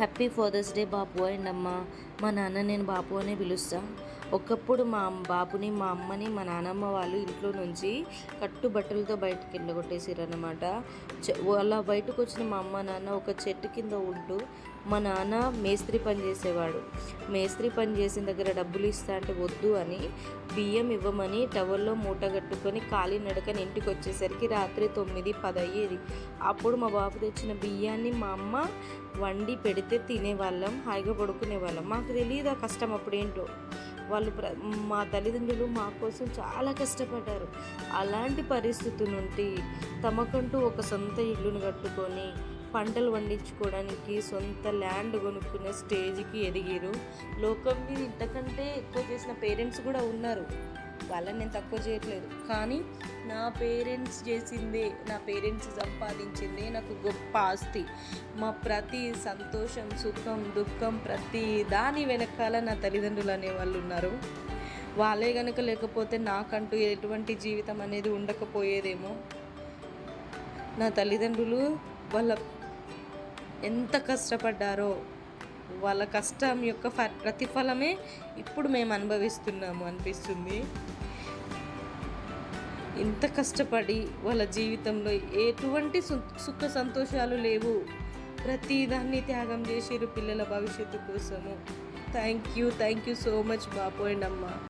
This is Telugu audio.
హ్యాపీ ఫాదర్స్ డే బాపు అండ్ అమ్మ. మా నాన్న నేను బాపు అనే పిలుస్తా. ఒకప్పుడు మా బాపుని, మా అమ్మని, మా నానమ్మ వాళ్ళు ఇంట్లో నుంచి కట్టుబట్టలతో బయటకు వెళ్ళగొట్టేసారనమాట. అలా బయటకు వచ్చిన మా అమ్మ నాన్న ఒక చెట్టు కింద ఉంటూ, మా నాన్న మేస్త్రి పని చేసేవాడు. మేస్త్రి పని చేసిన దగ్గర డబ్బులు ఇస్తా అంటే వద్దు అని బియ్యం ఇవ్వమని టవల్లో మూట కట్టుకొని కాలినడకని ఇంటికి వచ్చేసరికి రాత్రి 9-10 అయ్యేది. అప్పుడు మా బాబు తెచ్చిన బియ్యాన్ని మా అమ్మ వండి పెడితే తినేవాళ్ళం, హాయిగా పడుకునేవాళ్ళం. మాకు తెలియదు ఆ కష్టం అప్పుడేంటో. వాళ్ళు మా తల్లిదండ్రులు మా కోసం చాలా కష్టపడ్డారు. అలాంటి పరిస్థితి నుండి తమకంటూ ఒక సొంత ఇల్లును కట్టుకొని పంటలు పండించుకోవడానికి సొంత ల్యాండ్ కొనుక్కునే స్టేజ్కి ఎదిగారు. లోకంని ఇంతకంటే ఎక్కువ చేసిన పేరెంట్స్ కూడా ఉన్నారు, వాళ్ళని నేను తక్కువ చేయట్లేదు. కానీ నా పేరెంట్స్ చేసిందే, నా పేరెంట్స్ సంపాదించిందే నాకు గొప్ప ఆస్తి. మా ప్రతి సంతోషం, సుఖం, దుఃఖం ప్రతి దాని వెనకాల నా తల్లిదండ్రులు అనేవాళ్ళు ఉన్నారు. వాళ్ళే కనుక లేకపోతే నాకంటూ ఎటువంటి జీవితం అనేది ఉండకపోయేదేమో. నా తల్లిదండ్రులు వాళ్ళ ఎంత కష్టపడ్డారో, వాళ్ళ కష్టం యొక్క ప్రతిఫలమే ఇప్పుడు మేము అనుభవిస్తున్నాము అనిపిస్తుంది. ఇంత కష్టపడి వాళ్ళ జీవితంలో ఎటువంటి సుఖ సంతోషాలు లేవు, ప్రతిదాన్ని త్యాగం చేసిరు పిల్లల భవిష్యత్తు కోసము. Thank you so much Bapu and అమ్మ.